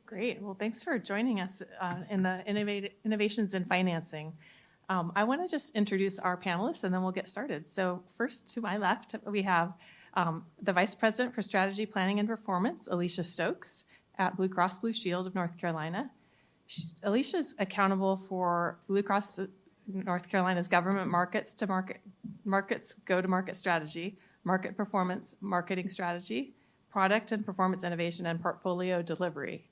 Great. Well, thanks for joining us in the Innovations in Financing. I want to just introduce our panelists and then we'll get started. So first to my left, we have the Vice President for Strategy, Planning, and Performance, Alicia Stokes at Blue Cross Blue Shield of North Carolina. Alicia is accountable for Blue Cross North Carolina's government markets go-to-market strategy, market performance, marketing strategy, product and performance innovation, and portfolio delivery.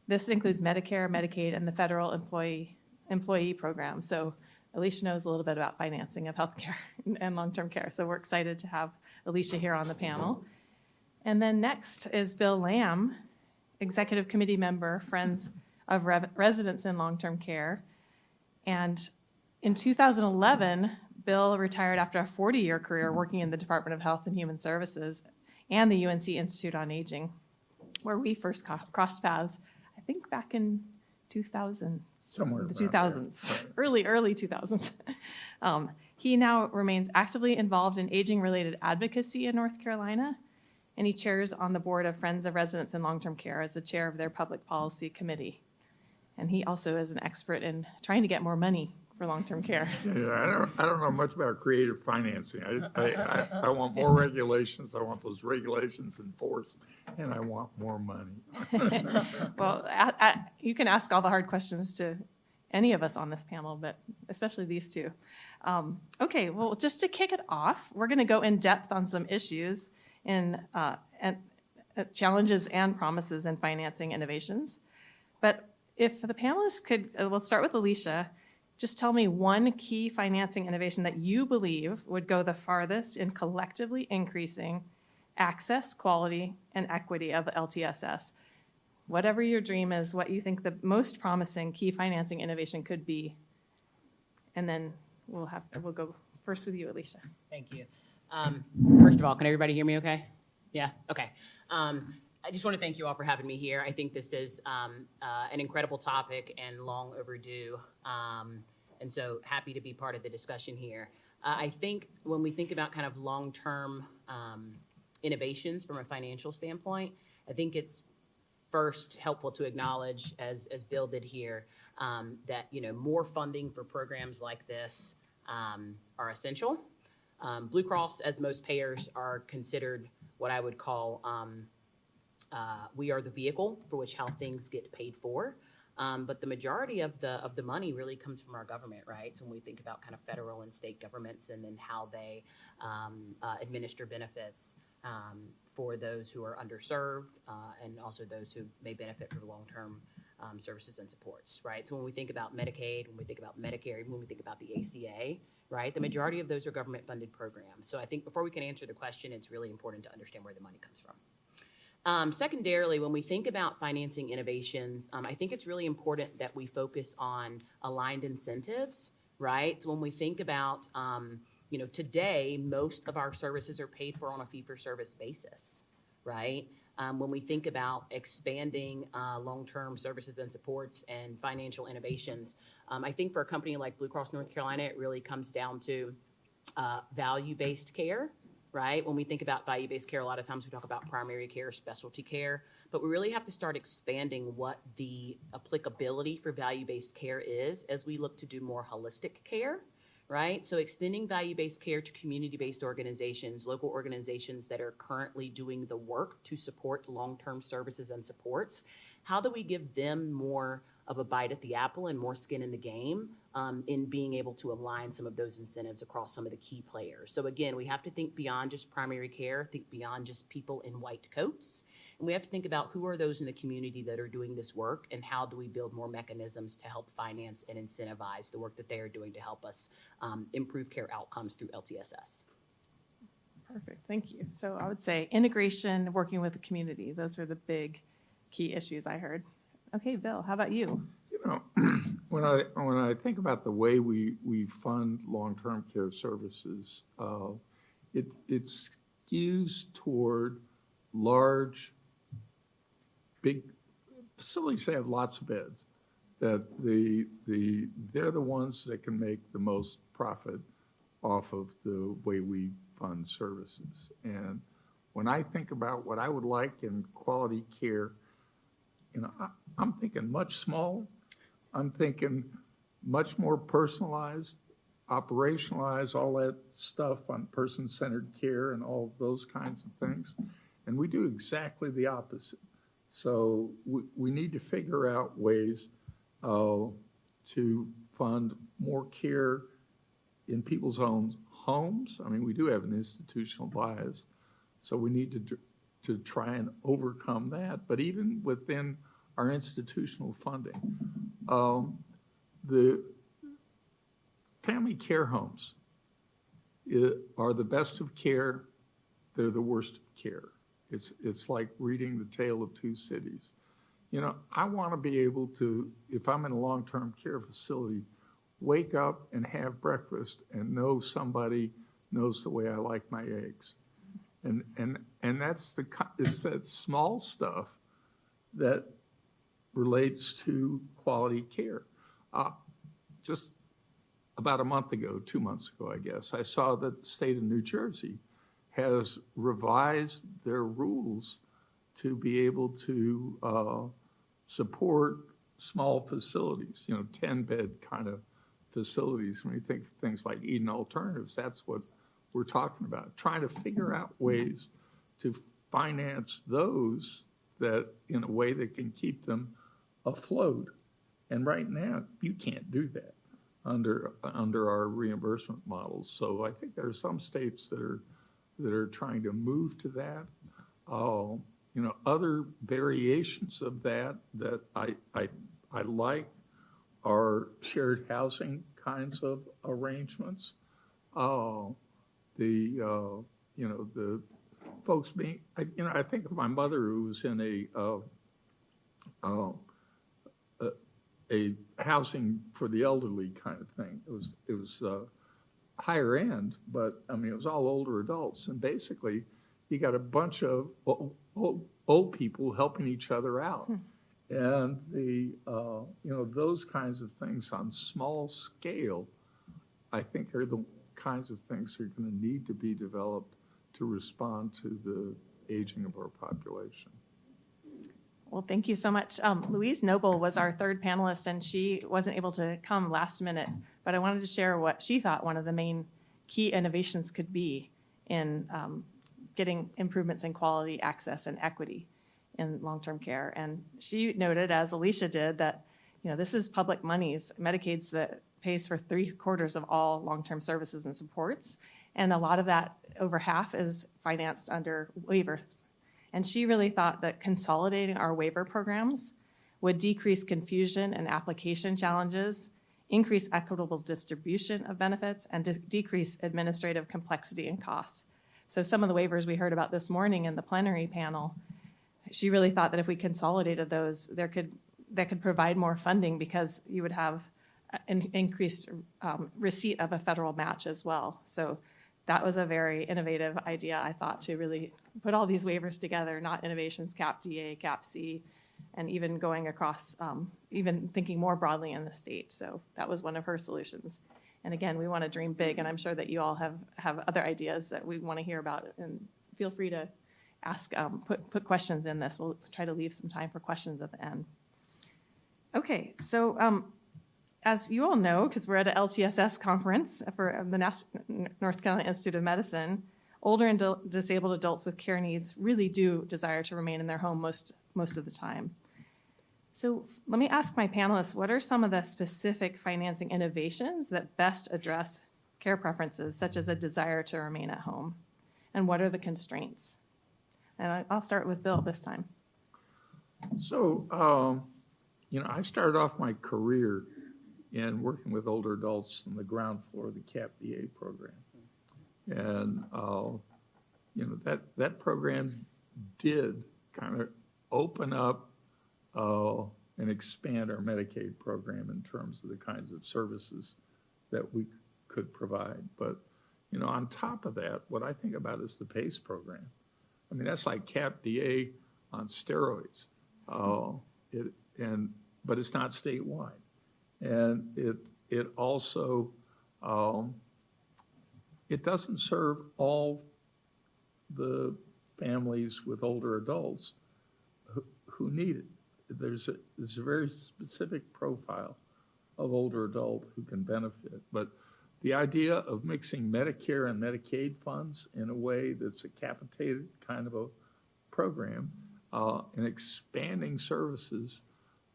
This includes Medicare, Medicaid, and the federal employee program. So Alicia knows a little bit about financing of healthcare and long-term care. So we're excited to have Alicia here on the panel. And then next is Bill Lamb, Executive Committee Member, Friends of Residents in Long-Term Care. And in 2011, Bill retired after a 40-year career working in the Department of Health and Human Services and the UNC Institute on Aging, where we first crossed paths, I think back in 2000, somewhere the 2000s, early 2000s. He now remains actively involved in aging-related advocacy in North Carolina, and he chairs on the board of Friends of Residents in Long-Term Care as the chair of their public policy committee. And he also is an expert in trying to get more money for long-term care. Yeah, I don't know much about creative financing. I want more regulations. I want those regulations enforced, and I want more money. Well, you can ask all the hard questions to any of us on this panel, but especially these two. Okay, well, just to kick it off, we're going to go in depth on some issues in challenges and promises in financing innovations. But if the panelists could, we'll start with Alicia. Just tell me one key financing innovation that you believe would go the farthest in collectively increasing access, quality, and equity of LTSS. Whatever your dream is, what you think the most promising key financing innovation could be. And then we'll go first with you, Alicia. Thank you. First of all, can everybody hear me okay? Yeah, okay. I just want to thank you all for having me here. I think this is an incredible topic and long overdue. And so happy to be part of the discussion here. I think when we think about kind of long-term innovations from a financial standpoint, I think it's first helpful to acknowledge, as Bill did here, that more funding for programs like this are essential. Blue Cross, as most payers, are considered what I would call we are the vehicle for which how things get paid for. But the majority of the money really comes from our government, right? So when we think about kind of federal and state governments and then how they administer benefits for those who are underserved and also those who may benefit from long-term services and supports, right? So when we think about Medicaid, when we think about Medicare, even when we think about the ACA, right, the majority of those are government-funded programs. So I think before we can answer the question, it's really important to understand where the money comes from. Secondarily, when we think about financing innovations, I think it's really important that we focus on aligned incentives, right? So when we think about, today, most of our services are paid for on a fee-for-service basis, right? When we think about expanding long-term services and supports and financial innovations, I think for a company like Blue Cross North Carolina, it really comes down to value-based care. Right? When we think about value-based care, a lot of times we talk about primary care, specialty care, but we really have to start expanding what the applicability for value-based care is as we look to do more holistic care, right? So extending value-based care to community-based organizations, local organizations that are currently doing the work to support long-term services and supports. How do we give them more of a bite at the apple and more skin in the game in being able to align some of those incentives across some of the key players? So again, we have to think beyond just primary care, think beyond just people in white coats. And we have to think about who are those in the community that are doing this work and how do we build more mechanisms to help finance and incentivize the work that they are doing to help us improve care outcomes through LTSS. Perfect, thank you. So I would say integration, working with the community, those are the big key issues I heard. Okay, Bill, how about you? When I think about the way we fund long-term care services, it skews toward large, big facilities that have lots of beds. That they're the ones that can make the most profit off of the way we fund services. And when I think about what I would like in quality care, I'm thinking much smaller. I'm thinking much more personalized, operationalize all that stuff on person-centered care and all of those kinds of things. And we do exactly the opposite. So we need to figure out ways to fund more care in people's own homes. I mean, we do have an institutional bias, so we need to try and overcome that. But even within our institutional funding, the family care homes are the best of care. They're the worst of care. It's like reading the tale of two cities. I want to be able to, if I'm in a long-term care facility, wake up and have breakfast and know somebody knows the way I like my eggs. And it's that small stuff that relates to quality care. Just about a month ago, 2 months ago, I guess, I saw that the state of New Jersey has revised their rules to be able to support small facilities, 10-bed kind of facilities. When you think of things like Eden Alternatives, that's what we're talking about, trying to figure out ways to finance those that in a way that can keep them afloat. And right now, you can't do that under our reimbursement models. So I think there are some states that are trying to move to that. Other variations of that I like are shared housing kinds of arrangements. The folks being, I think of my mother who was in a housing for the elderly kind of thing. It was higher end, but I mean, it was all older adults. And basically, you got a bunch of old people helping each other out. And those kinds of things on small scale, I think are the kinds of things that are going to need to be developed to respond to the aging of our population. Well, thank you so much. Louise Noble was our third panelist, and she wasn't able to come last minute, but I wanted to share what she thought one of the main key innovations could be in getting improvements in quality, access, and equity in long-term care. And she noted, as Alicia did, that this is public monies. Medicaid's that pays for 3/4 of all long-term services and supports, and a lot of that, over half, is financed under waivers. And she really thought that consolidating our waiver programs would decrease confusion and application challenges, increase equitable distribution of benefits, and decrease administrative complexity and costs. So some of the waivers we heard about this morning in the plenary panel, she really thought that if we consolidated those, that could provide more funding because you would have an increased receipt of a federal match as well. So that was a very innovative idea, I thought, to really put all these waivers together, not innovations, CAP DA, CAP C, and even going across, even thinking more broadly in the state. So that was one of her solutions. And again, we want to dream big, and I'm sure that you all have other ideas that we want to hear about. And feel free to ask, put questions in this. We'll try to leave some time for questions at the end. Okay, so as you all know, because we're at a LTSS conference for the North Carolina Institute of Medicine, older and disabled adults with care needs really do desire to remain in their home most of the time. So let me ask my panelists, what are some of the specific financing innovations that best address care preferences, such as a desire to remain at home? And what are the constraints? And I'll start with Bill this time. So, I started off my career in working with older adults on the ground floor of the CAP DA program. And, that program did kind of open up and expand our Medicaid program in terms of the kinds of services that we could provide. But, on top of that, what I think about is the PACE program. I mean, that's like CAP DA on steroids. But it's not statewide. And it also, it doesn't serve all the families with older adults who need it. there's a very specific profile of older adult who can benefit. But the idea of mixing Medicare and Medicaid funds in a way that's a capitated kind of a program and expanding services.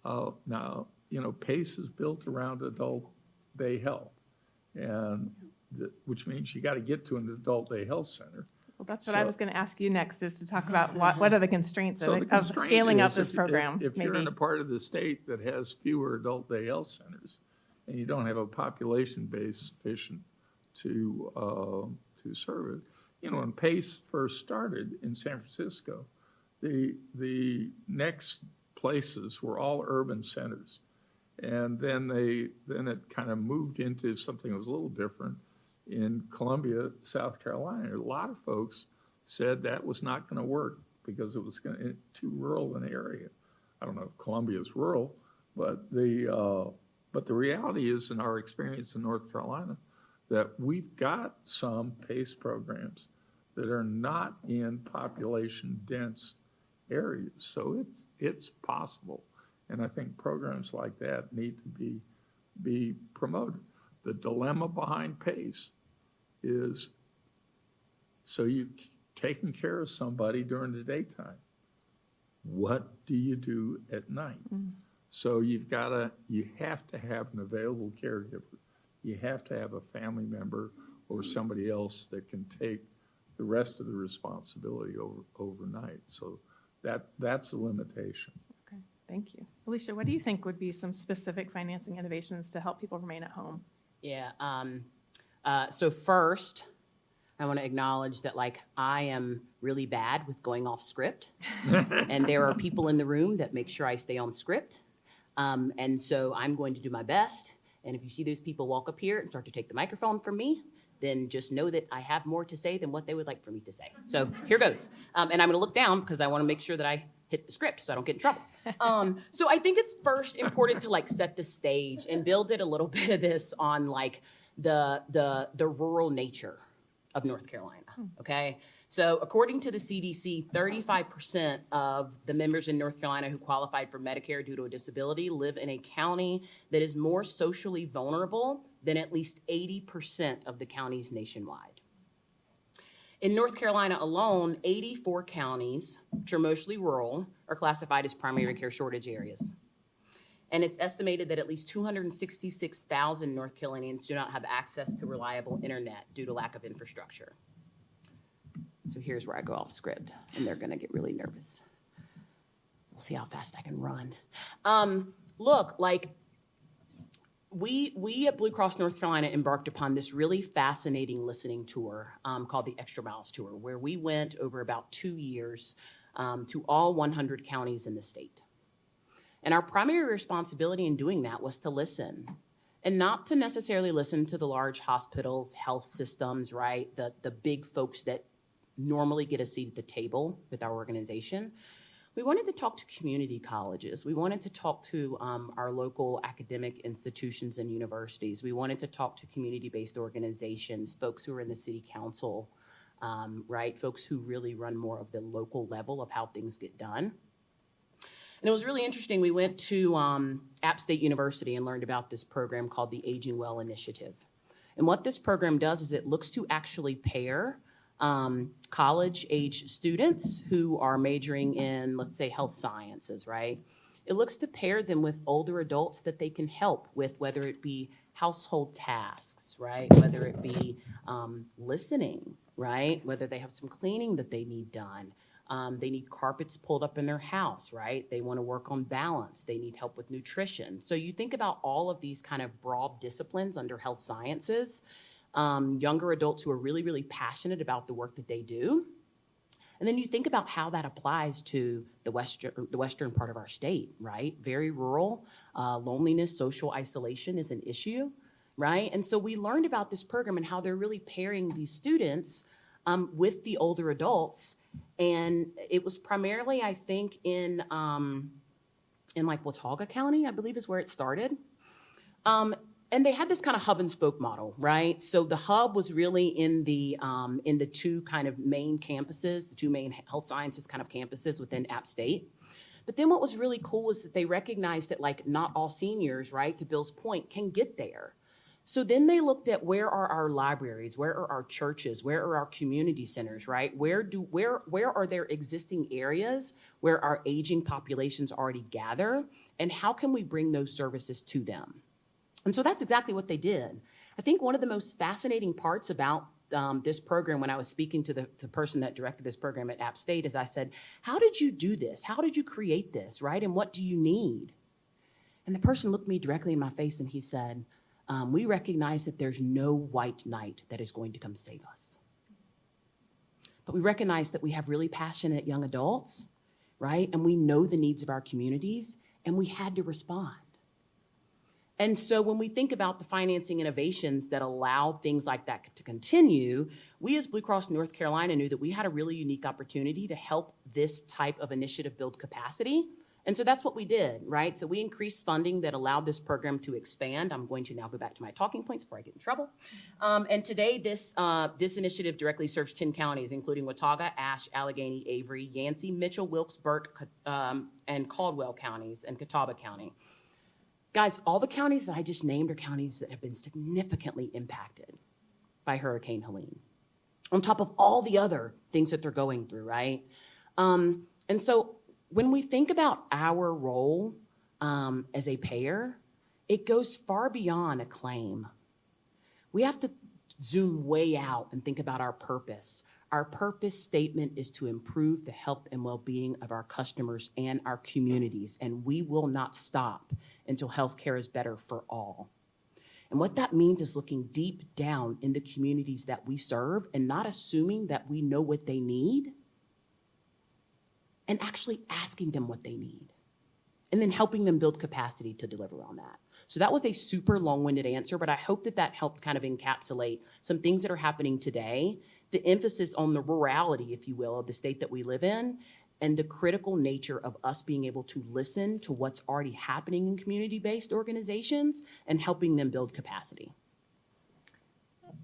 Now, PACE is built around adult day health, and which means you got to get to an adult day health center. Well, that's what I was going to ask you next, is to talk about what are the constraints So the of constraint scaling up is this program. If you're in a part of the state that has fewer adult day health centers, and you don't have a population base sufficient to serve it. When PACE first started in San Francisco, the next places were all urban centers. And then it kind of moved into something that was a little different in Columbia, South Carolina. A lot of folks said that was not going to work because it was too rural an area. I don't know if Columbia's rural, but the reality is, in our experience in North Carolina, that we've got some PACE programs that are not in population dense areas. So it's possible. And I think programs like that need to be promoted. The dilemma behind PACE is, so you've taken care of somebody during the daytime. What do you do at night? Mm. So you have to have an available caregiver. You have to have a family member or somebody else that can take the rest of the responsibility overnight. So that's a limitation. Okay, thank you. Alicia, what do you think would be some specific financing innovations to help people remain at home? Yeah, so first, I want to acknowledge that I am really bad with going off script. And there are people in the room that make sure I stay on script. And so I'm going to do my best. And if you see those people walk up here and start to take the microphone from me, then just know that I have more to say than what they would like for me to say. So here goes. And I'm going to look down because I want to make sure that I hit the script so I don't get in trouble. So I think it's first important to set the stage and build it a little bit of this on the rural nature of North Carolina, okay? So according to the CDC, 35% of the members in North Carolina who qualified for Medicare due to a disability live in a county that is more socially vulnerable than at least 80% of the counties nationwide. In North Carolina alone, 84 counties, which are mostly rural, are classified as primary care shortage areas. And it's estimated that at least 266,000 North Carolinians do not have access to reliable internet due to lack of infrastructure. So here's where I go off script, and they're gonna get really nervous. We'll see how fast I can run. Look, we at Blue Cross North Carolina embarked upon this really fascinating listening tour called the Extra Miles Tour, where we went over about 2 years to all 100 counties in the state. And our primary responsibility in doing that was to listen, and not to necessarily listen to the large hospitals, health systems, right? The big folks that normally get a seat at the table with our organization. We wanted to talk to community colleges. We wanted to talk to our local academic institutions and universities. We wanted to talk to community-based organizations, folks who are in the city council, right? Folks who really run more of the local level of how things get done. And it was really interesting. We went to App State University and learned about this program called the Aging Well Initiative. And what this program does is it looks to actually pair college-age students who are majoring in, let's say, health sciences, right? It looks to pair them with older adults that they can help with, whether it be household tasks, right? Whether it be listening, right? Whether they have some cleaning that they need done. They need carpets pulled up in their house, right? They want to work on balance. They need help with nutrition. So you think about all of these kind of broad disciplines under health sciences, younger adults who are really, really passionate about the work that they do. And then you think about how that applies to the western part of our state, right? Very rural, loneliness, social isolation is an issue, right? And so we learned about this program and how they're really pairing these students with the older adults. And it was primarily, I think, in Watauga County, I believe is where it started. And they had this kind of hub and spoke model, right? So the hub was really in the two kind of main campuses, the two main health sciences kind of campuses within App State. But then what was really cool was that they recognized that like not all seniors, right, to Bill's point, can get there. So then they looked at where are our libraries, where are our churches, where are our community centers, right? Where are there existing areas where our aging populations already gather, and how can we bring those services to them? And so that's exactly what they did. I think one of the most fascinating parts about this program, when I was speaking to the person that directed this program at App State, is I said, how did you do this? How did you create this, right? And what do you need? And the person looked me directly in my face and he said, we recognize that there's no white knight that is going to come save us. But we recognize that we have really passionate young adults, right? And we know the needs of our communities, and we had to respond. And so when we think about the financing innovations that allow things like that to continue, we as Blue Cross North Carolina knew that we had a really unique opportunity to help this type of initiative build capacity. And so that's what we did, right? So we increased funding that allowed this program to expand. I'm going to now go back to my talking points before I get in trouble. And today, this initiative directly serves 10 counties, including Watauga, Ashe, Allegheny, Avery, Yancey, Mitchell, Wilkes, Burke, and Caldwell counties, and Catawba County. Guys, all the counties that I just named are counties that have been significantly impacted by Hurricane Helene, on top of all the other things that they're going through, right? And so when we think about our role as a payer, it goes far beyond a claim. We have to zoom way out and think about our purpose. Our purpose statement is to improve the health and well-being of our customers and our communities, and we will not stop until healthcare is better for all. And what that means is looking deep down in the communities that we serve and not assuming that we know what they need, and actually asking them what they need, and then helping them build capacity to deliver on that. So that was a super long-winded answer, but I hope that that helped kind of encapsulate some things that are happening today, the emphasis on the rurality, if you will, of the state that we live in, and the critical nature of us being able to listen to what's already happening in community-based organizations and helping them build capacity.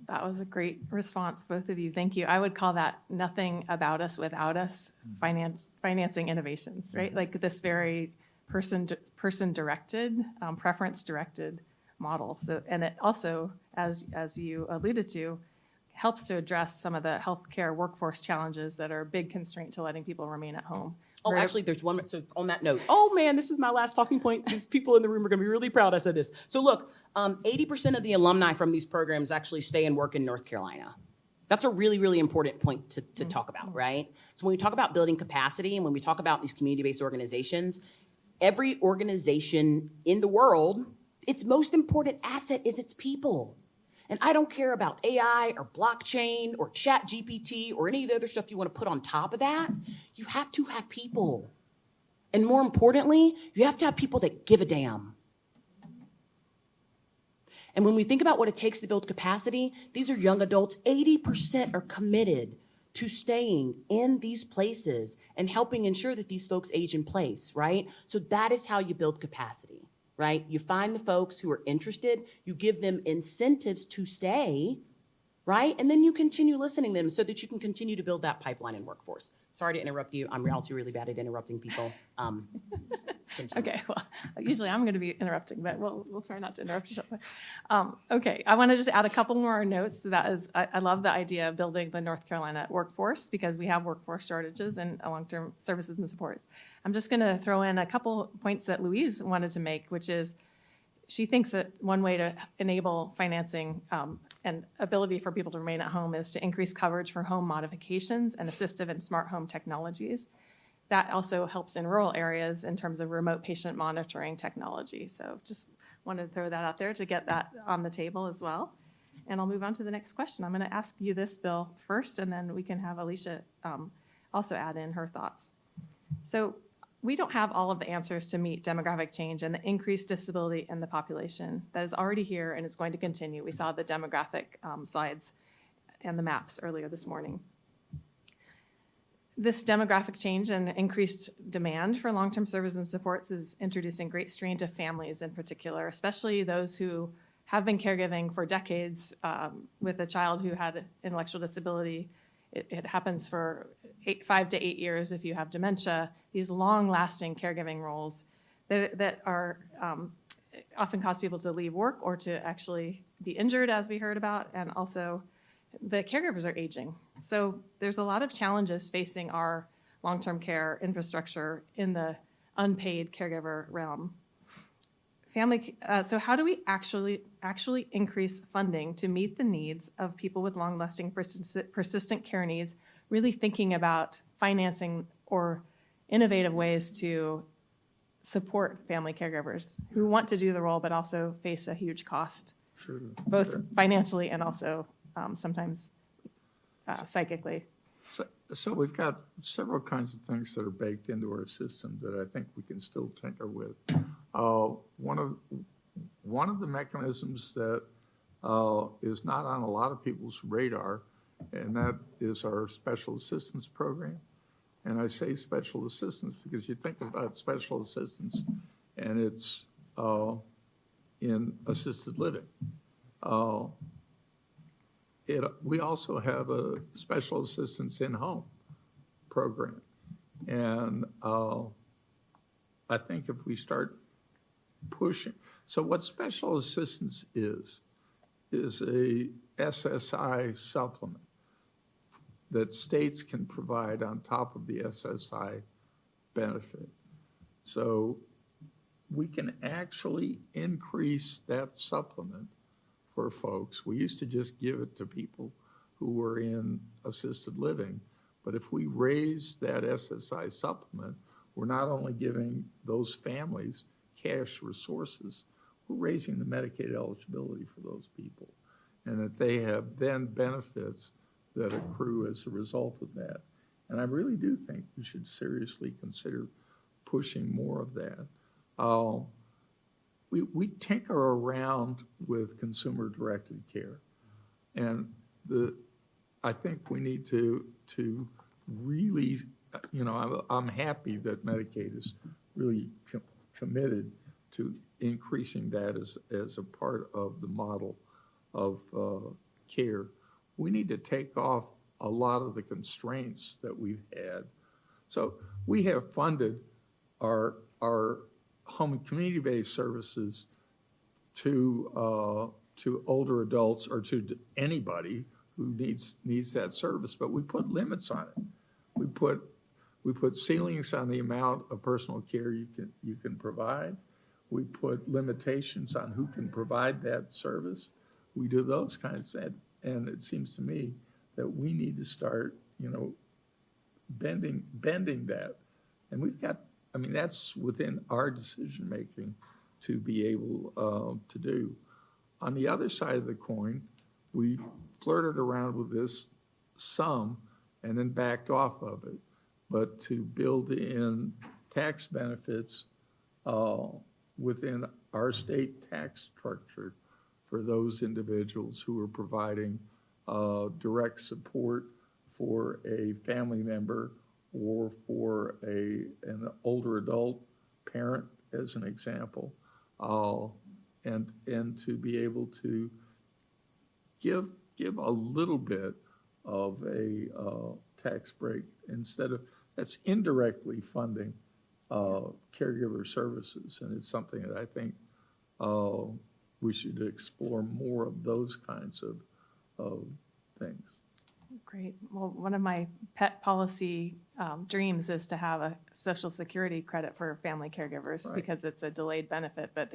That was a great response, both of you. Thank you. I would call that nothing about us without us financing innovations, right? Like this very person-directed, preference-directed model. So, and it also, as you alluded to, helps to address some of the healthcare workforce challenges that are a big constraint to letting people remain at home. Oh, actually, there's one. So on that note, oh man, this is my last talking point. These people in the room are going to be really proud I said this. So look, 80% of the alumni from these programs actually stay and work in North Carolina. That's a really, really important point to talk about, right? So when we talk about building capacity and when we talk about these community-based organizations, every organization in the world, its most important asset is its people. And I don't care about AI or blockchain or chat GPT or any of the other stuff you want to put on top of that. You have to have people. And more importantly, you have to have people that give a damn. And when we think about what it takes to build capacity, these are young adults. 80% are committed to staying in these places and helping ensure that these folks age in place, right? So that is how you build capacity. Right? You find the folks who are interested, you give them incentives to stay, right? And then you continue listening to them so that you can continue to build that pipeline and workforce. Sorry to interrupt you. I'm also really bad at interrupting people. Okay, well, usually I'm going to be interrupting, but we'll try not to interrupt each other. Okay, I want to just add a couple more notes. That is, I love the idea of building the North Carolina workforce because we have workforce shortages and long-term services and supports. I'm just going to throw in a couple points that Louise wanted to make, which is she thinks that one way to enable financing and ability for people to remain at home is to increase coverage for home modifications and assistive and smart home technologies. That also helps in rural areas in terms of remote patient monitoring technology. So just wanted to throw that out there to get that on the table as well. And I'll move on to the next question. I'm going to ask you this, Bill, first, and then we can have Alicia also add in her thoughts. So we don't have all of the answers to meet demographic change and the increased disability in the population that is already here and it's going to continue. We saw the demographic slides and the maps earlier this morning. This demographic change and increased demand for long-term services and supports is introducing great strain to families in particular, especially those who have been caregiving for decades with a child who had intellectual disability. It happens for 5 to 8 years if you have dementia, these long-lasting caregiving roles that are often cause people to leave work or to actually be injured, as we heard about, and also the caregivers are aging. So there's a lot of challenges facing our long-term infrastructure in the unpaid caregiver realm. So how do we actually increase funding to meet the needs of people with long-lasting persistent care needs, really thinking about financing or innovative ways to support family caregivers who want to do the role but also face a huge cost, Sure. both financially and also sometimes psychically? So we've got several kinds of things that are baked into our system that I think we can still tinker with. One of the mechanisms that is not on a lot of people's radar, and that is our special assistance program. And I say special assistance because you think about special assistance and it's in assisted living. We also have a special assistance in-home program. And I think if we start pushing, so what special assistance is a SSI supplement that states can provide on top of the SSI benefit. So we can actually increase that supplement for folks. We used to just give it to people who were in assisted living, but if we raise that SSI supplement, we're not only giving those families cash resources, we're raising the Medicaid eligibility for those people, and that they have then benefits that accrue as a result of that. And I really do think we should seriously consider pushing more of that. We tinker around with consumer-directed care, and I think we need to really, I'm happy that Medicaid is really committed to increasing that as a part of the model of care. We need to take off a lot of the constraints that we've had. So we have funded our home and community-based services to older adults or to anybody who needs that service, but we put limits on it. We put ceilings on the amount of personal care you can provide. We put limitations on who can provide that service. We do those kinds of things. And it seems to me that we need to start, bending that. And we've got, that's within our decision-making to be able to do. On the other side of the coin, we flirted around with this some and then backed off of it. But to build in tax benefits within our state tax structure for those individuals who are providing direct support for a family member or for an older adult parent, as an example, and to be able to give a little bit of a tax break instead of, that's indirectly funding caregiver services, and it's something that I think we should explore more of those kinds of things. Great. Well, one of my pet policy dreams is to have a Social Security credit for family caregivers, Right. because it's a delayed benefit, but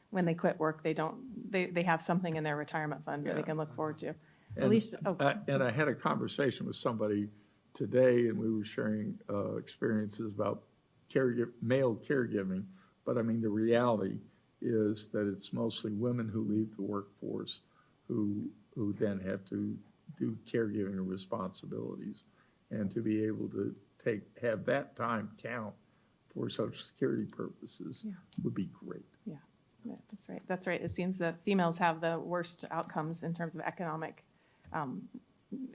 when they quit work, they have something in their retirement fund that they Yeah. can look forward to. And, At least, and I had a conversation with somebody today, and we were sharing experiences about male caregiving, but the reality is that it's mostly women who leave the workforce who then have to do caregiving responsibilities, and to be able to have that time count for Social Security purposes would be great. yeah, that's right. That's right. It seems that females have the worst outcomes in terms of economic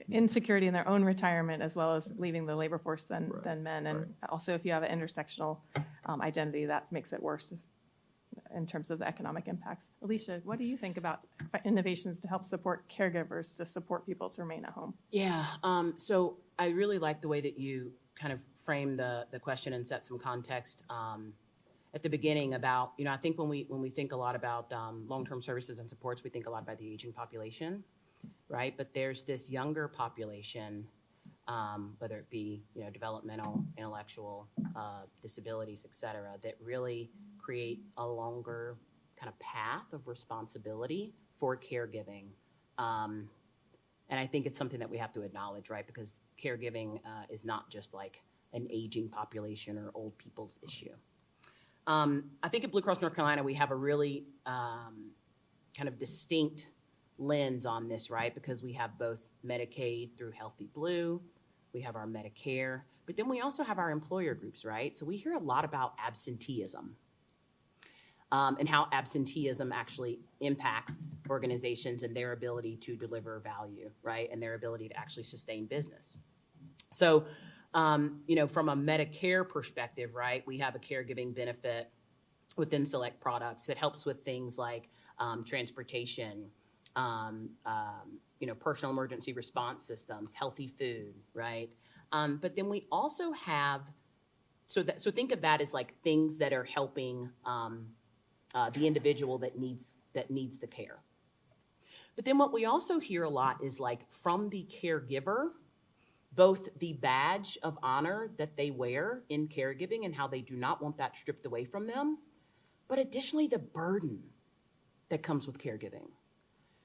insecurity in their own retirement, as well as leaving the labor force than men. And also, if you have an intersectional identity, that makes it worse in terms of the economic impacts. Alicia, what do you think about innovations to help support caregivers to support people to remain at home? Yeah, so I really like the way that you kind of frame the question and set some context at the beginning about, I think when we think a lot about long-term services and supports, we think a lot about the aging population, right? But there's this younger population, whether it be, developmental, intellectual, disabilities, et cetera, that really create a longer kind of path of responsibility for caregiving. And I think it's something that we have to acknowledge, right? Because caregiving is not just like an aging population or old people's issue. I think at Blue Cross North Carolina, we have a really kind of distinct lens on this, right? Because we have both Medicaid through Healthy Blue, we have our Medicare, but then we also have our employer groups, right? So we hear a lot about absenteeism and how absenteeism actually impacts organizations and their ability to deliver value, right? And their ability to actually sustain business. So, from a Medicare perspective, right, we have a caregiving benefit within select products that helps with things like transportation, personal emergency response systems, healthy food, right? But then we also have, so think of that as like things that are helping the individual that needs the care. But then what we also hear a lot is like from the caregiver, both the badge of honor that they wear in caregiving and how they do not want that stripped away from them, but additionally the burden that comes with caregiving.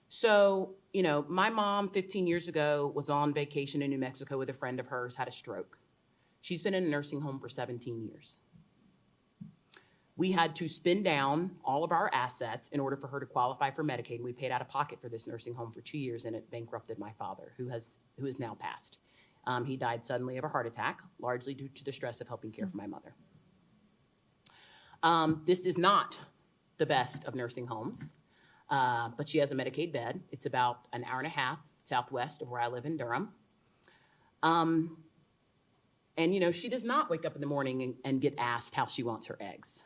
So, my mom 15 years ago was on vacation in New Mexico with a friend of hers, had a stroke. She's been in a nursing home for 17 years. We had to spin down all of our assets in order for her to qualify for Medicaid. And we paid out of pocket for this nursing home for 2 years, and it bankrupted my father, who is now passed. He died suddenly of a heart attack, largely due to the stress of helping care for my mother. This is not the best of nursing homes, but she has a Medicaid bed. It's about an hour and a half southwest of where I live in Durham. And, she does not wake up in the morning and get asked how she wants her eggs.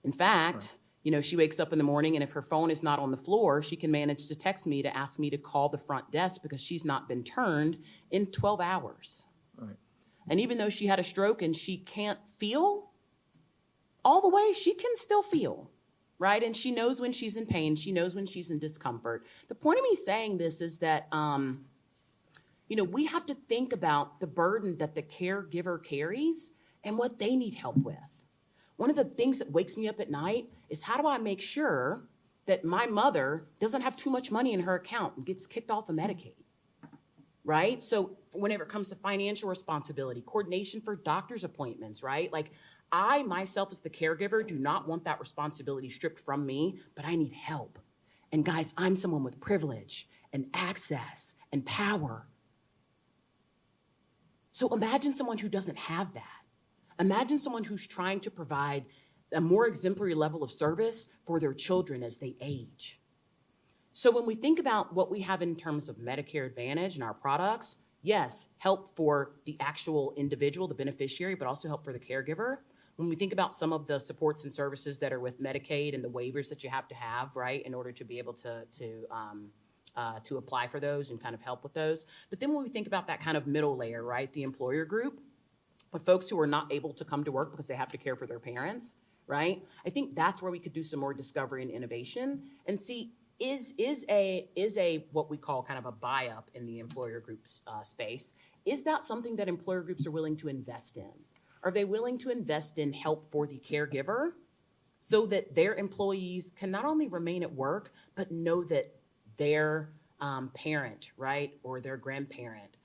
In fact, she wakes up in the morning, and if her phone is not on the floor, she can manage to text me to ask me to call the front desk because she's not been turned in 12 hours. Right. And even though she had a stroke and she can't feel all the way, she can still feel, right? And she knows when she's in pain. She knows when she's in discomfort. The point of me saying this is that, we have to think about the burden that the caregiver carries and what they need help with. One of the things that wakes me up at night is how do I make sure that my mother doesn't have too much money in her account and gets kicked off of Medicaid, right? So whenever it comes to financial responsibility, coordination for doctor's appointments, right? Like I myself as the caregiver do not want that responsibility stripped from me, but I need help. And guys, I'm someone with privilege and access and power. So imagine someone who doesn't have that. Imagine someone who's trying to provide a more exemplary level of service for their children as they age. So when we think about what we have in terms of Medicare Advantage and our products, yes, help for the actual individual, the beneficiary, but also help for the caregiver. When we think about some of the supports and services that are with Medicaid and the waivers that you have to have, right, in order to be able to apply for those and kind of help with those. But then when we think about that kind of middle layer, right, the employer group, but folks who are not able to come to work because they have to care for their parents, right? I think that's where we could do some more discovery and innovation and see is a what we call kind of a buy-up in the employer group space. Is that something that employer groups are willing to invest in? Are they willing to invest in help for the caregiver so that their employees can not only remain at work, but know that their parent, right, or their grandparent,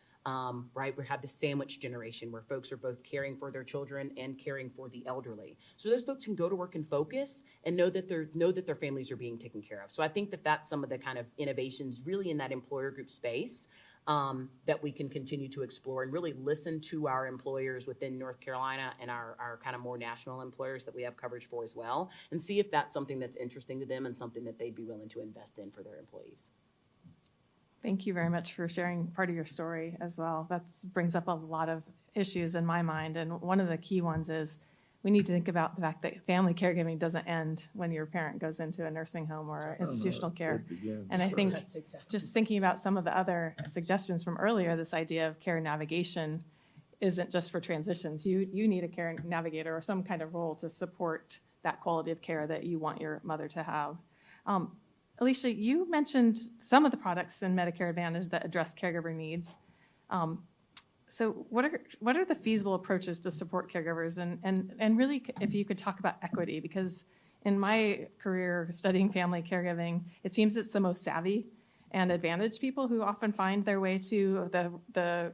right, we have the sandwich generation where folks are both caring for their children and caring for the elderly. So those folks can go to work and focus and know that their families are being taken care of. So I think that that's some of the kind of innovations really in that employer group space that we can continue to explore and really listen to our employers within North Carolina and our kind of more national employers that we have coverage for as well, and see if that's something that's interesting to them and something that they'd be willing to invest in for their employees. Thank you very much for sharing part of your story as well. That brings up a lot of issues in my mind. And one of the key ones is we need to think about the fact that family caregiving doesn't end when your parent goes into a nursing home or institutional care. It begins, And I think right. That's exactly. just thinking about some of the other suggestions from earlier, this idea of care navigation isn't just for transitions. You need a care navigator or some kind of role to support that quality of care that you want your mother to have. Alicia, you mentioned some of the products in Medicare Advantage that address caregiver needs. So what are the feasible approaches to support caregivers? And really, if you could talk about equity, because in my career studying family caregiving, it seems it's the most savvy and advantaged people who often find their way to the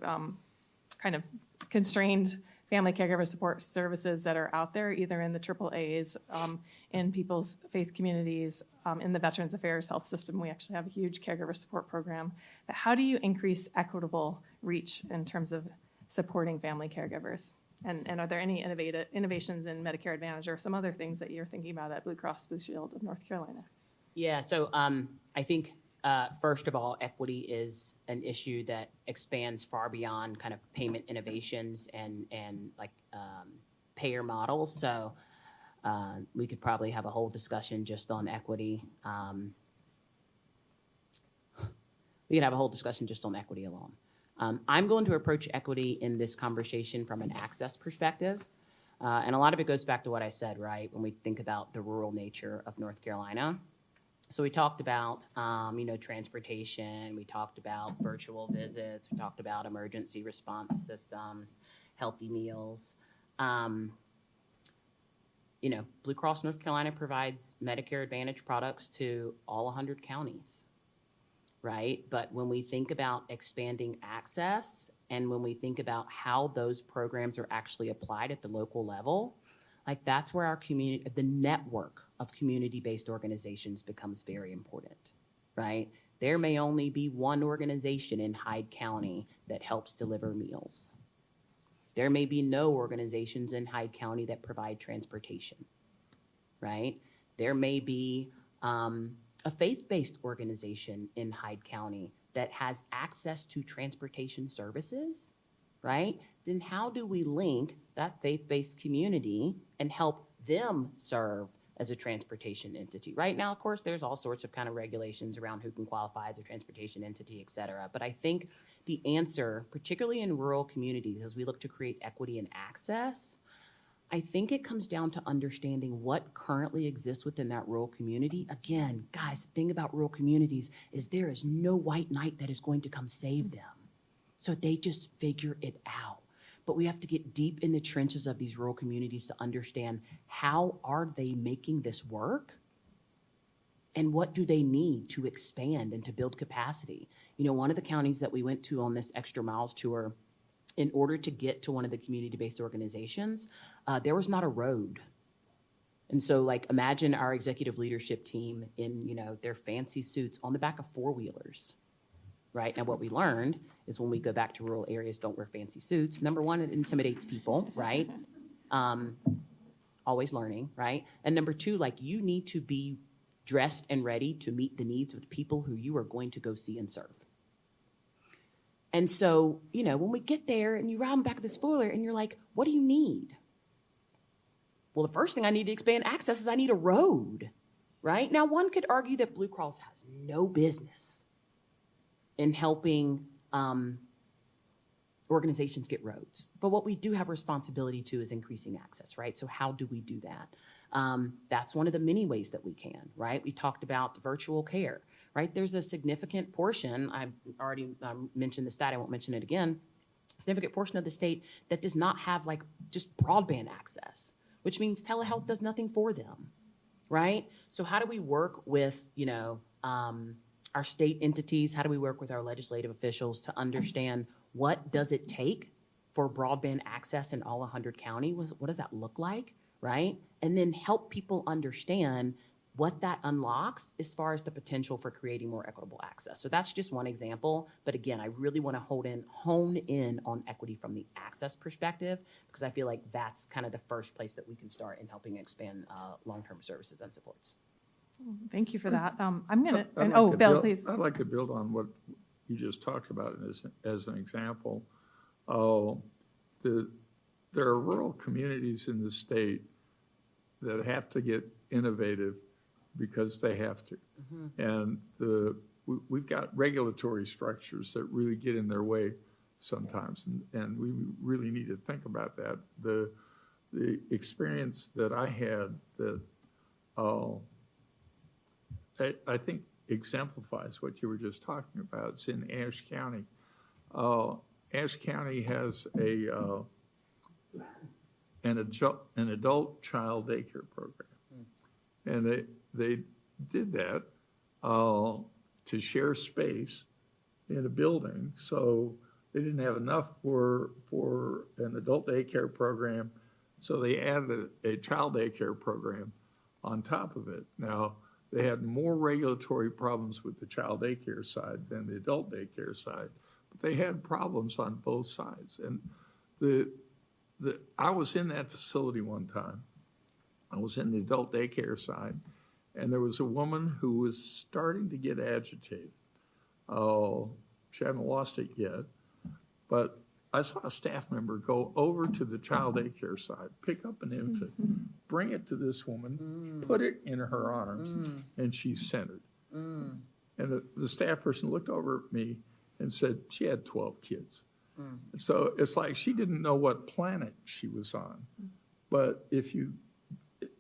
kind of constrained family caregiver support services that are out there, either in the AAAs, in people's faith communities, in the Veterans Affairs health system. We actually have a huge caregiver support program. But how do you increase equitable reach in terms of supporting family caregivers? And are there any innovations in Medicare Advantage or some other things that you're thinking about at Blue Cross Blue Shield of North Carolina? Yeah, so I think first of all, equity is an issue that expands far beyond kind of payment innovations and like payer models. So we could probably have a whole discussion just on equity. We could have a whole discussion just on equity alone. I'm going to approach equity in this conversation from an access perspective. And a lot of it goes back to what I said, right? When we think about the rural nature of North Carolina. So we talked about, transportation, we talked about virtual visits, we talked about emergency response systems, healthy meals. Blue Cross North Carolina provides Medicare Advantage products to all 100 counties, right? But when we think about expanding access and when we think about how those programs are actually applied at the local level, like that's where our community, the network of community-based organizations becomes very important, right? There may only be one organization in Hyde County that helps deliver meals. There may be no organizations in Hyde County that provide transportation, right? There may be a faith-based organization in Hyde County that has access to transportation services, right? Then how do we link that faith-based community and help them serve as a transportation entity? Right now, of course, there's all sorts of kind of regulations around who can qualify as a transportation entity, et cetera. But I think the answer, particularly in rural communities, as we look to create equity and access, I think it comes down to understanding what currently exists within that rural community. Again, guys, the thing about rural communities is there is no white knight that is going to come save them. So they just figure it out. But we have to get deep in the trenches of these rural communities to understand how are they making this work and what do they need to expand and to build capacity. One of the counties that we went to on this Extra Miles tour, in order to get to one of the community-based organizations, there was not a road. And so imagine our executive leadership team in, their fancy suits on the back of four-wheelers. Right? Now, what we learned is when we go back to rural areas, don't wear fancy suits. Number one, it intimidates people, right? Always learning, right? And number two, you need to be dressed and ready to meet the needs of the people who you are going to go see and serve. And so, when we get there and you ride on the back of the spoiler and you're like, what do you need? Well, the first thing I need to expand access is I need a road, right? Now, one could argue that Blue Cross has no business in helping organizations get roads. But what we do have responsibility to is increasing access, right? So how do we do that? That's one of the many ways that we can, right? We talked about virtual care, right? There's a significant portion, I've already mentioned the stat, I won't mention it again, a significant portion of the state that does not have just broadband access, which means telehealth does nothing for them, right? So how do we work with, our state entities, how do we work with our legislative officials to understand what does it take for broadband access in all 100 counties? What does that look like, right? And then help people understand what that unlocks as far as the potential for creating more equitable access. So that's just one example. But again, I really want to hone in on equity from the access perspective, because I feel like that's kind of the first place that we can start in helping expand long-term services and supports. Thank you for that. I'm going I'd Bill, please. I'd like to build on what you just talked about as an example. The there are rural communities in the state that have to get innovative because they have to. And we've got regulatory structures that really get in their way sometimes, and we really need to think about that. The experience that I had that I think exemplifies what you were just talking about. It's in Ashe County. Ashe County has an adult child daycare program, and they did that to share space in a building. So they didn't have enough for an adult daycare program, so they added a child daycare program on top of it. Now, they had more regulatory problems with the child daycare side than the adult daycare side, but they had problems on both sides. And I was in that facility one time. I was in the adult daycare side, and there was a woman who was starting to get agitated. She hadn't lost it yet, but I saw a staff member go over to the child daycare side, pick up an infant, bring it to this woman, put it in her arms, and she's centered. And the staff person looked over at me and said she had 12 kids. So it's like she didn't know what planet she was on. But if you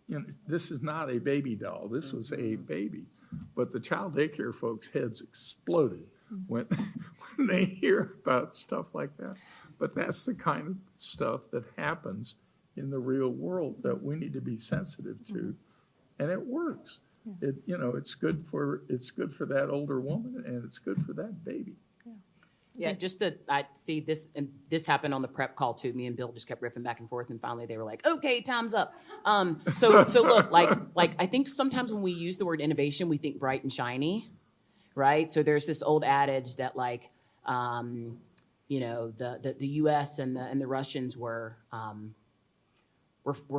know, this is not a baby doll. This was a baby. But the child daycare folks' heads exploded when they hear about stuff like that. But that's the kind of stuff that happens in the real world that we need to be sensitive to, and it works. It's good for that older woman, and it's good for that baby. Yeah, I see this, and this happened on the prep call too. Me and Bill just kept riffing back and forth, and finally they were like, "Okay, time's up." So look, like I think sometimes when we use the word innovation, we think bright and shiny, right? So there's this old adage that the U.S. and the Russians were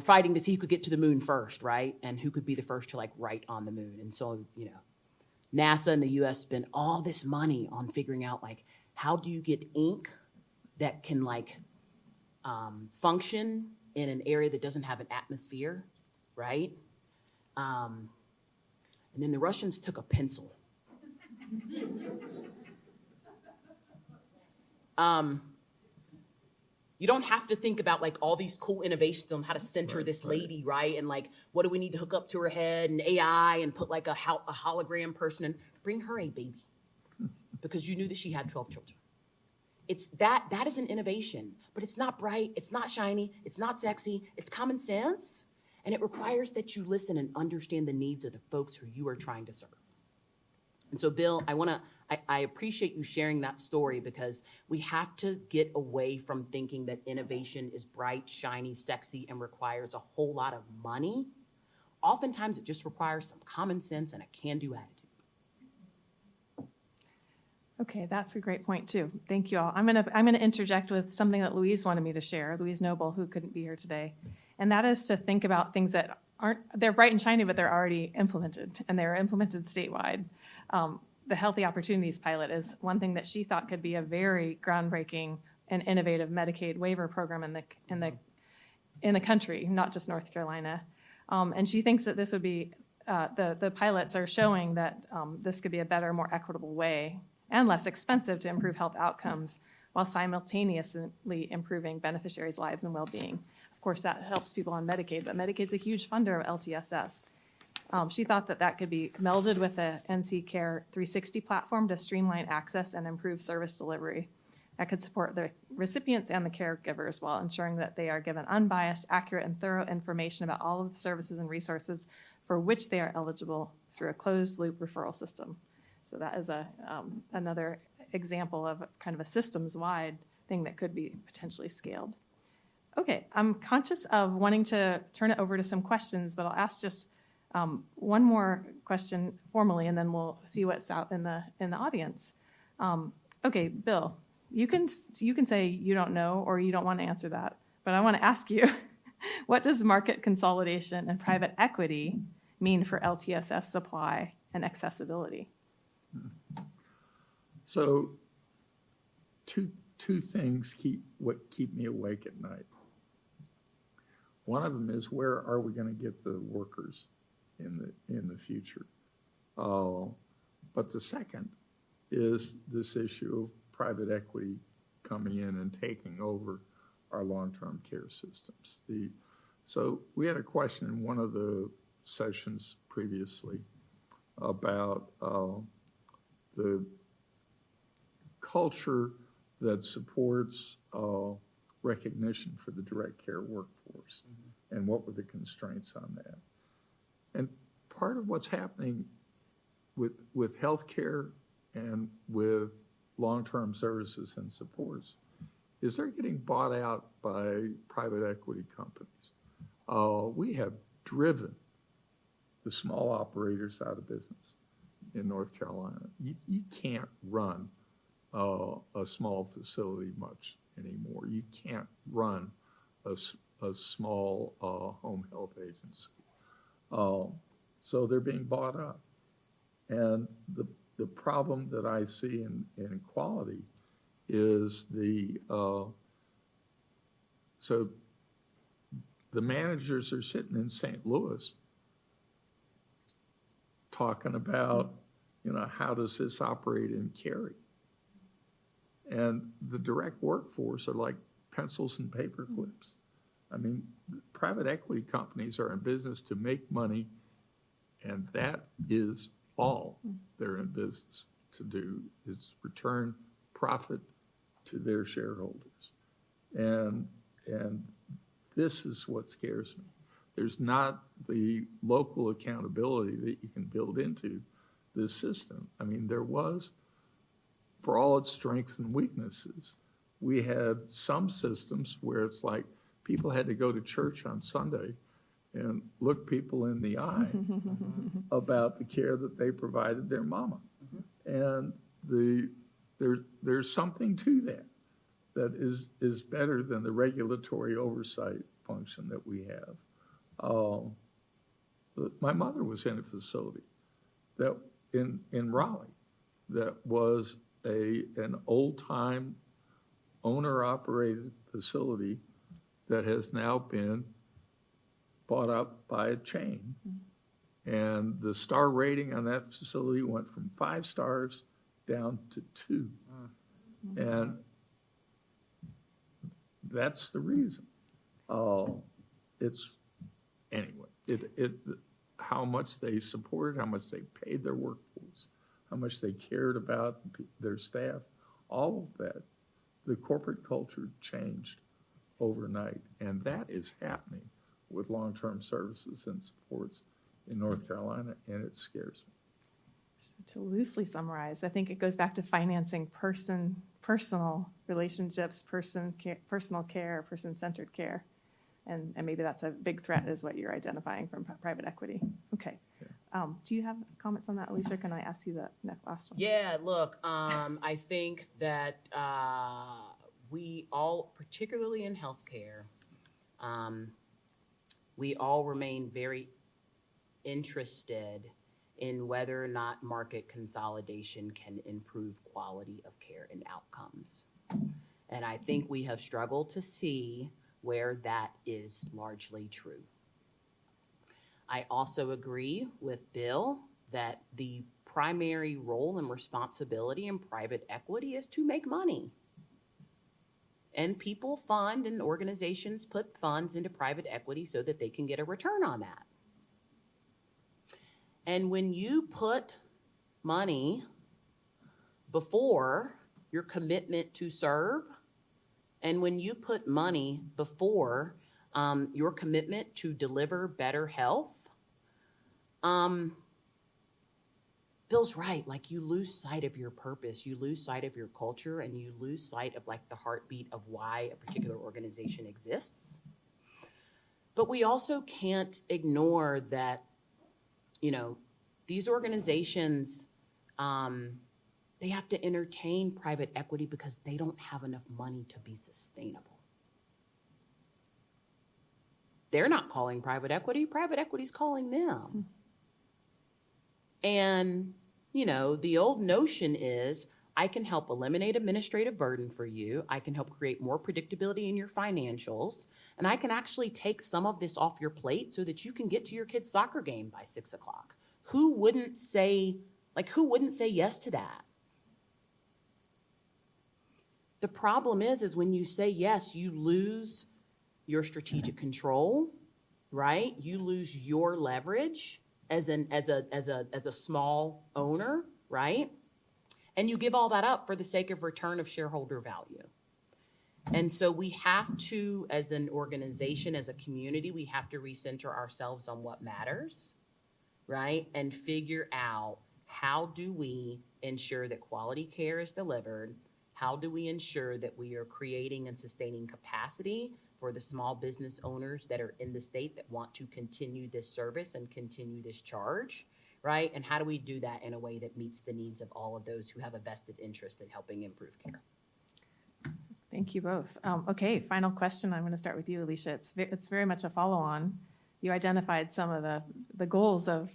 fighting to see who could get to the moon first, right? And who could be the first to write on the moon. And so NASA and the U.S. spent all this money on figuring out how do you get ink that can function in an area that doesn't have an atmosphere, right? And then the Russians took a pencil. You don't have to think about all these cool innovations on how to center this lady, right? And what do we need to hook up to her head and AI and put a hologram person in? Bring her a baby. Because you knew that she had 12 children. It's that is an innovation, but it's not bright, it's not shiny, it's not sexy, it's common sense, and it requires that you listen and understand the needs of the folks who you are trying to serve. And so, Bill, I appreciate you sharing that story, because we have to get away from thinking that innovation is bright, shiny, sexy, and requires a whole lot of money. Oftentimes, it just requires some common sense and a can-do attitude. Okay, that's a great point too. Thank you all. I'm gonna interject with something that Louise wanted me to share, Louise Noble, who couldn't be here today. And that is to think about things that they're bright and shiny, but they're already implemented, and they're implemented statewide. The Healthy Opportunities Pilot is one thing that she thought could be a very groundbreaking and innovative Medicaid waiver program in the country, not just North Carolina. And she thinks that this would be, the pilots are showing that this could be a better, more equitable way and less expensive to improve health outcomes while simultaneously improving beneficiaries' lives and well-being. Of course, that helps people on Medicaid, but Medicaid's a huge funder of LTSS. She thought that could be melded with the NC Care 360 platform to streamline access and improve service delivery. That could support the recipients and the caregivers while ensuring that they are given unbiased, accurate, and thorough information about all of the services and resources for which they are eligible through a closed-loop referral system. So that is another example of kind of a systems-wide thing that could be potentially scaled. Okay, I'm conscious of wanting to turn it over to some questions, but I'll ask just one more question formally, and then we'll see what's out in the audience. Okay, Bill, you can say you don't know or you don't want to answer that, but I want to ask you, what does market consolidation and private equity mean for LTSS supply and accessibility? So two things keep me awake at night. One of them is, where are we going to get the workers in the future? But the second is this issue of private equity coming in and taking over our long-term care systems. So we had a question in one of the sessions previously about the culture that supports recognition for the direct care workforce, and what were the constraints on that. And part of what's happening with healthcare and with long-term services and supports is they're getting bought out by private equity companies. We have driven the small operators out of business in North Carolina. You can't run a small facility much anymore. You can't run a small home health agency. So they're being bought up. And the problem that I see in quality is so the managers are sitting in St. Louis talking about, how does this operate in Cary? And the direct workforce are like pencils and paper clips. I mean, private equity companies are in business to make money, and that is all they're in business to do, is return profit to their shareholders. And this is what scares me. There's not the local accountability that you can build into this system. I mean, there was, for all its strengths and weaknesses, we had some systems where it's like people had to go to church on Sunday and look people in the eye about the care that they provided their mama. And there's something to that is better than the regulatory oversight function that we have. My mother was in a facility that in Raleigh that was an old-time owner-operated facility that has now been bought up by a chain. And the star rating on that facility went from 5 stars down to 2. And that's the reason. How much they supported, how much they paid their workforce, how much they cared about their staff, all of that, the corporate culture changed overnight. And that is happening with long-term services and supports in North Carolina, and it scares me. So to loosely summarize, I think it goes back to financing personal relationships, personal care, person-centered care. And maybe that's a big threat, is what you're identifying from private equity. Okay. Yeah. Do you have comments on that, Alicia? Can I ask you the last one? Yeah, look, I think that we all, particularly in healthcare, we all remain very interested in whether or not market consolidation can improve quality of care and outcomes. And I think we have struggled to see where that is largely true. I also agree with Bill that the primary role and responsibility in private equity is to make money. And people fund and organizations put funds into private equity so that they can get a return on that. And when you put money before your commitment to serve, and when you put money before your commitment to deliver better health, Bill's right. Like, you lose sight of your purpose, you lose sight of your culture, and you lose sight of like the heartbeat of why a particular organization exists. But we also can't ignore that, these organizations, they have to entertain private equity because they don't have enough money to be sustainable. They're not calling private equity's calling them. And, the old notion is, I can help eliminate administrative burden for you. I can help create more predictability in your financials. And I can actually take some of this off your plate so that you can get to your kid's soccer game by 6 o'clock. Who wouldn't say yes to that? The problem is when you say yes, you lose your strategic control, right? You lose your leverage as a small owner, right? And you give all that up for the sake of return of shareholder value. And so we have to, as an organization, as a community, we have to recenter ourselves on what matters, right? And figure out, how do we ensure that quality care is delivered? How do we ensure that we are creating and sustaining capacity for the small business owners that are in the state that want to continue this service and continue this charge, right? And how do we do that in a way that meets the needs of all of those who have a vested interest in helping improve care? Thank you both. Okay, final question. I'm going to start with you, Alicia. It's very much a follow-on. You identified some of the goals of,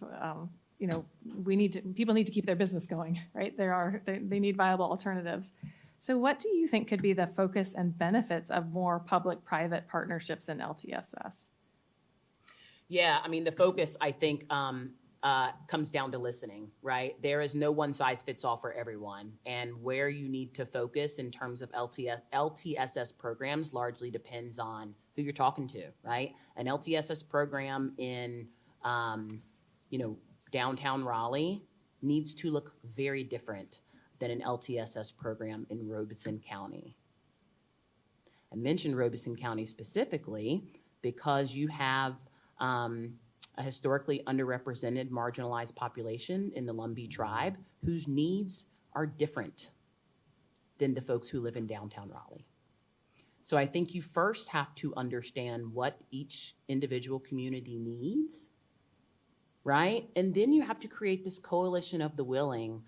people need to keep their business going, right? They need viable alternatives. So what do you think could be the focus and benefits of more public-private partnerships in LTSS? Yeah, I mean, the focus, I think, comes down to listening, right? There is no one size fits all for everyone. And where you need to focus in terms of LTSS programs largely depends on who you're talking to, right? An LTSS program in, downtown Raleigh needs to look very different than an LTSS program in Robeson County. I mentioned Robeson County specifically because you have a historically underrepresented, marginalized population in the Lumbee tribe whose needs are different than the folks who live in downtown Raleigh. So I think you first have to understand what each individual community needs, right? And then you have to create this coalition of the willing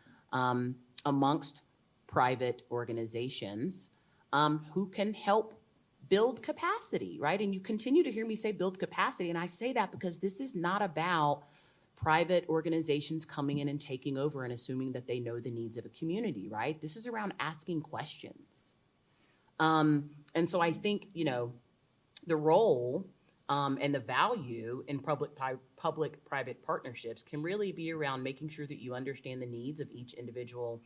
amongst private organizations who can help build capacity, right? And you continue to hear me say build capacity, and I say that because this is not about private organizations coming in and taking over and assuming that they know the needs of a community, right? This is around asking questions. And so I think, the role and the value in public-private partnerships can really be around making sure that you understand the needs of each individual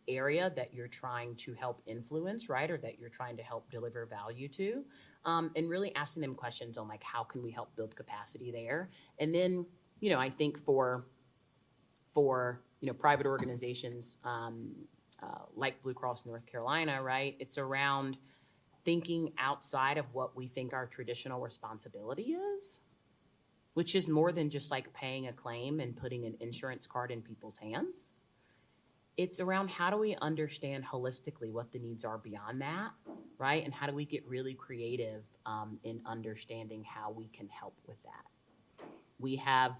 area that you're trying to help influence, right, or that you're trying to help deliver value to, and really asking them questions on like, how can we help build capacity there? And then, I think for private organizations like Blue Cross North Carolina, right, it's around thinking outside of what we think our traditional responsibility is, which is more than just like paying a claim and putting an insurance card in people's hands. It's around how do we understand holistically what the needs are beyond that, right? And how do we get really creative in understanding how we can help with that? We have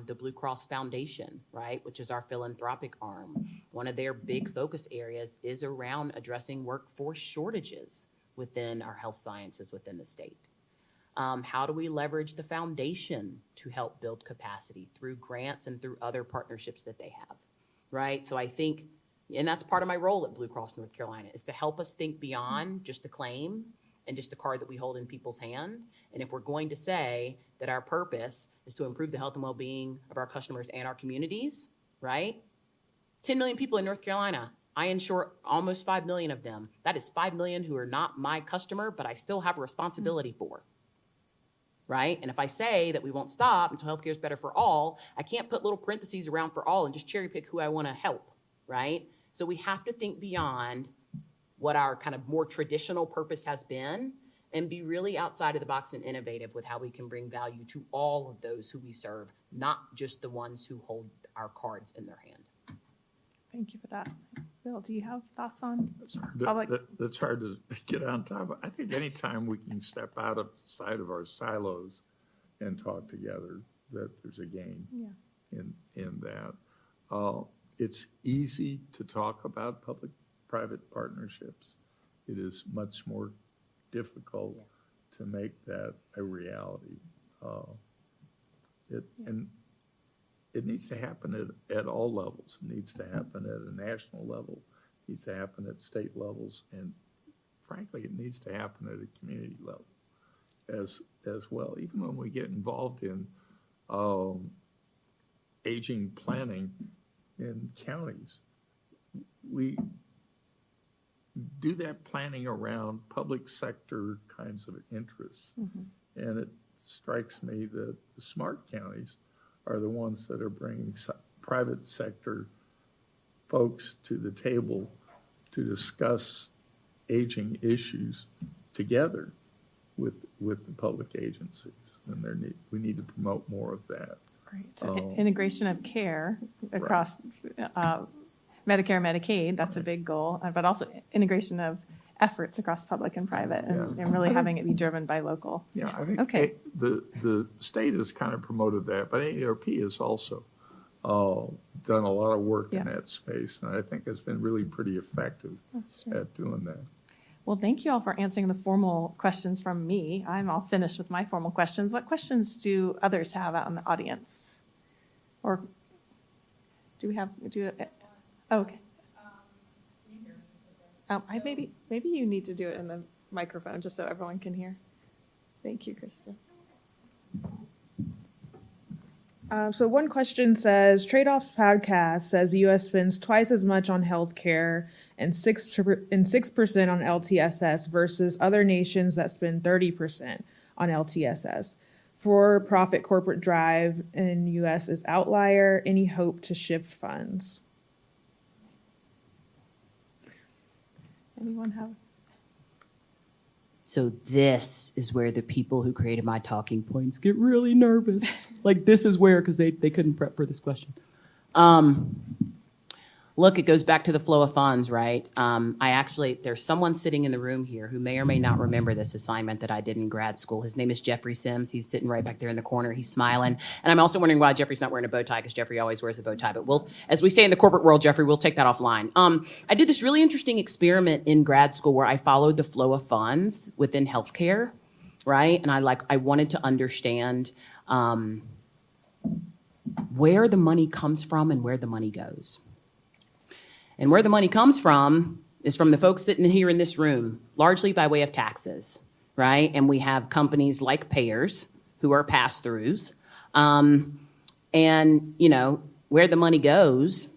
the Blue Cross Foundation, right, which is our philanthropic arm. One of their big focus areas is around addressing workforce shortages within our health sciences within the state. How do we leverage the foundation to help build capacity through grants and through other partnerships that they have, right? So I think, and that's part of my role at Blue Cross North Carolina, is to help us think beyond just the claim and just the card that we hold in people's hand. And if we're going to say that our purpose is to improve the health and well-being of our customers and our communities, right? 10 million people in North Carolina. I insure almost 5 million of them. That is 5 million who are not my customer, but I still have a responsibility for, right? And if I say that we won't stop until healthcare is better for all, I can't put little parentheses around for all and just cherry pick who I want to help, right? So we have to think beyond what our kind of more traditional purpose has been and be really outside of the box and innovative with how we can bring value to all of those who we serve, not just the ones who hold our cards in their hand. Thank you for that. Bill, do you have thoughts on That's hard to get on top of. I think anytime we can step outside of our silos and talk together, that there's a gain in that. It's easy to talk about public-private partnerships. It is much more difficult to make that a reality. And it needs to happen at all levels. It needs to happen at a national level. needs to happen at state levels, and frankly, it needs to happen at a community level as well. Even when we get involved in aging planning in counties, we do that planning around public sector kinds of interests. And it strikes me that the smart counties are the ones that are bringing private sector folks to the table to discuss aging issues together with the public agencies. And we need to promote more of that. Great. So integration of care across Medicare, Medicaid, that's a big goal, but also integration of efforts across public and private, and really having it be driven by local. Yeah, I think Okay. the state has kind of promoted that, but AARP has also done a lot of work in that space, and I think it's been really pretty effective at doing that. Well, thank you all for answering the formal questions from me. I'm all finished with my formal questions. What questions do others have out in the audience? Or okay. Maybe you need to do it in the microphone just so everyone can hear. Thank you, Krista. So one question says, Trade-Offs Podcast says the U.S. spends twice as much on healthcare and 6% on LTSS versus other nations that spend 30% on LTSS. For-profit corporate drive in U.S. is outlier. Any hope to shift funds? Anyone have? So this is where the people who created my talking points get really nervous. Like this is where, because they couldn't prep for this question. Look, it goes back to the flow of funds, right? There's someone sitting in the room here who may or may not remember this assignment that I did in grad school. His name is Jeffrey Sims. He's sitting right back there in the corner. He's smiling. And I'm also wondering why Jeffrey's not wearing a bow tie, because Jeffrey always wears a bow tie. But as we say in the corporate world, Jeffrey, we'll take that offline. I did this really interesting experiment in grad school where I followed the flow of funds within healthcare, right? And I wanted to understand where the money comes from and where the money goes. And where the money comes from is from the folks sitting here in this room, largely by way of taxes, right? And we have companies like payers who are pass-throughs. And, where the money goes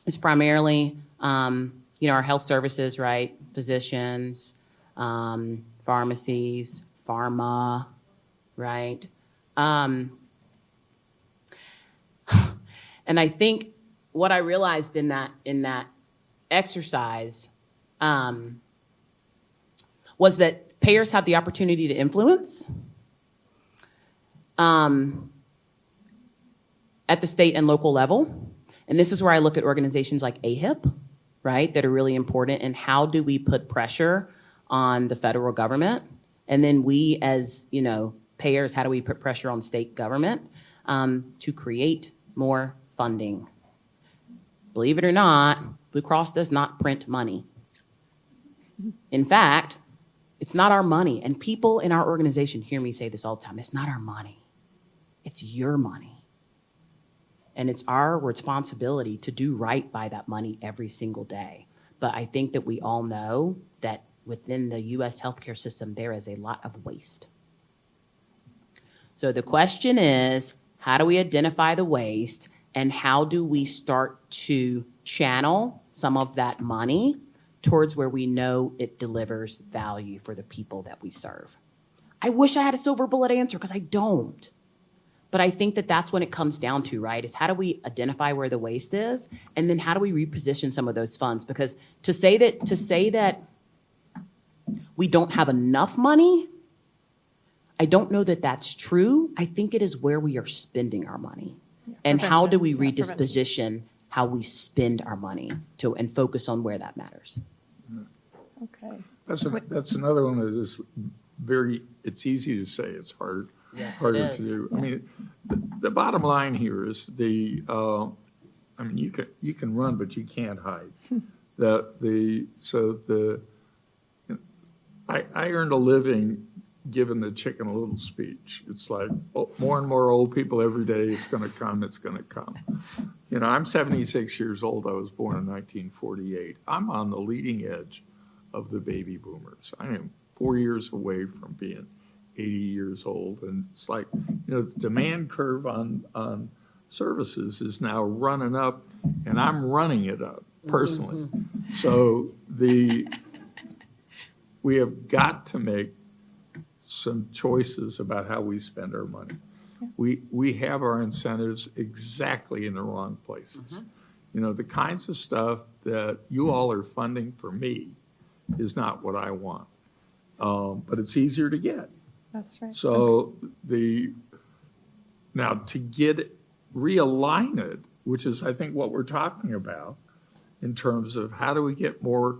is primarily, our health services, right? Physicians, pharmacies, pharma, right? And I think what I realized in that exercise was that payers have the opportunity to influence at the state and local level. And this is where I look at organizations like AHIP, right, that are really important. And how do we put pressure on the federal government? And then we as, payers, how do we put pressure on state government to create more funding? Believe it or not, Blue Cross does not print money. In fact, it's not our money. And people in our organization hear me say this all the time. It's not our money. It's your money. And it's our responsibility to do right by that money every single day. But I think that we all know that within the U.S. healthcare system, there is a lot of waste. So the question is, how do we identify the waste? And how do we start to channel some of that money towards where we know it delivers value for the people that we serve? I wish I had a silver bullet answer, because I don't. But I think that that's when it comes down to, right, is how do we identify where the waste is? And then how do we reposition some of those funds? Because to say that we don't have enough money, I don't know that that's true. I think it is where we are spending our money. And how do we redisposition how we spend our money and focus on where that matters? Okay. That's another one that is it's easy to say, it's harder to do. I mean, the bottom line here is you can run, but you can't hide. I earned a living giving the chicken little speech. It's like, more and more old people every day, it's going to come. You know, I'm 76 years old. I was born in 1948. I'm on the leading edge of the baby boomers. I am 4 years away from being 80 years old. And it's like, you know, the demand curve on services is now running up, and I'm running it up personally. So we have got to make some choices about how we spend our money. We have our incentives exactly in the wrong places. You know, the kinds of stuff that you all are funding for me is not what I want. But it's easier to get. That's right. So now to realign it, which is I think what we're talking about in terms of how do we get more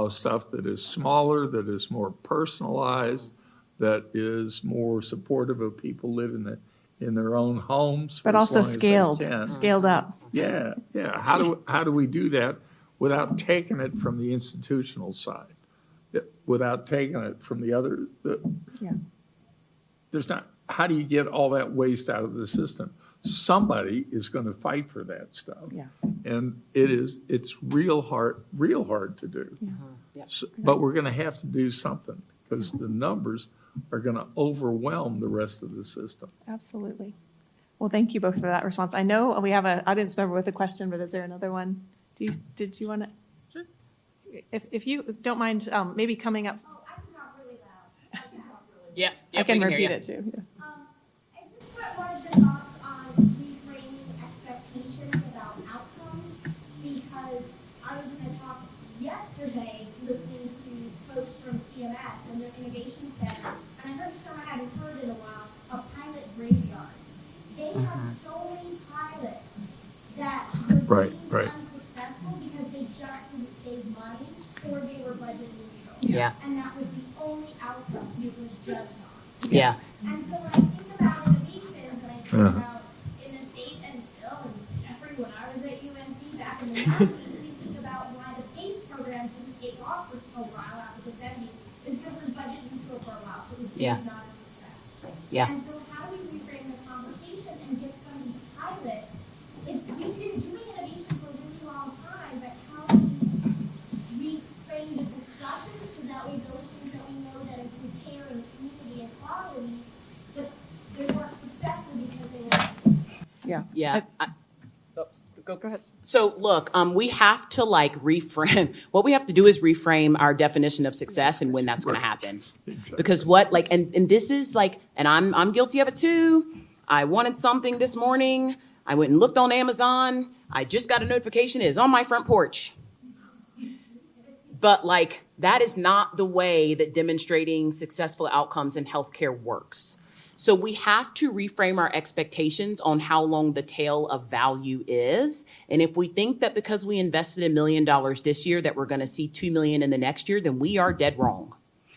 stuff that is smaller, that is more personalized, that is more supportive of people living in their own homes. But for as also long as they can. scaled up. Yeah. How do we do that without taking it from the institutional side? Without taking it from the other, Yeah. there's not, how do you get all that waste out of the system? Somebody is going to fight for that stuff. Yeah. And it's real hard to do. Yep. But we're going to have to do something because the numbers are going to overwhelm the rest of the system. Absolutely. Well, thank you both for that response. I know we have an audience member with a question, but is there another one? Did you want to? Sure. If you don't mind, maybe coming up, Oh, I can talk really loud. I can talk really loud. Yeah. I can we hear repeat ya. it too. Yeah. I just wanted your thoughts on reframing expectations about outcomes, because I was in a talk yesterday listening to folks from CMS and their innovation center, and I heard a term I hadn't heard in a while, a pilot graveyard. They have so many pilots that were Right. unsuccessful because they just didn't save money or they were budget neutral. Yeah. And that was the only outcome it was judged on. Yeah. And so when I think about innovations, and I think about in the state and Bill and Jeffrey, when I was at UNC back in the 90s, we think about why the PACE program didn't take off for a while after the 70s, is because it was budget neutral for a while, so it was Yeah. not a success. Yeah. And so how do we reframe the conversation and get some of these pilots? If we've been doing innovation for a really long time, but how do we reframe the discussion so that way those things that we know that improve care and community and quality, but they weren't successful because they were. Yeah. Yeah. Go ahead. So look, we have to reframe. What we have to do is reframe our definition of success and when that's going to happen. Because and this is and I'm guilty of it too. I wanted something this morning. I went and looked on Amazon. I just got a notification. It is on my front porch. But that is not the way that demonstrating successful outcomes in healthcare works. So we have to reframe our expectations on how long the tail of value is. And if we think that because we invested $1 million this year that we're going to see $2 million in the next year, then we are dead wrong.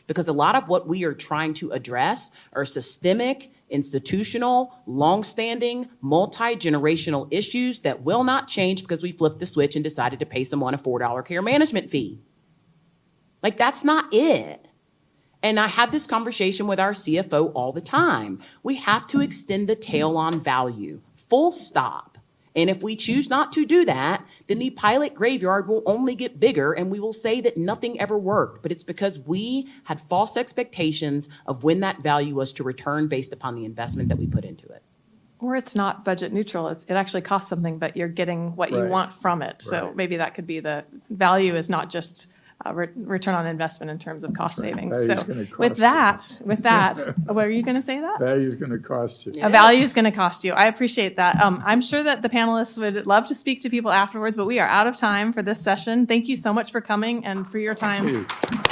Because a lot of what we are trying to address are systemic, institutional, long-standing, multi-generational issues that will not change because we flipped the switch and decided to pay someone a $4 care management fee. That's not it. And I have this conversation with our CFO all the time. We have to extend the tail on value, full stop. And if we choose not to do that, then the pilot graveyard will only get bigger and we will say that nothing ever worked. But it's because we had false expectations of when that value was to return based upon the investment that we put into it. Or it's not budget neutral. It actually costs something, but you're getting what you Right. want from it. So Right. maybe that could be the value is not just return on investment in terms of cost savings. Value's So gonna cost with that, were you going to say that? Value is going to cost you. Yeah. A value is going to cost you. I appreciate that. I'm sure that the panelists would love to speak to people afterwards, but we are out of time for this session. Thank you so much for coming and for your time. Thank you.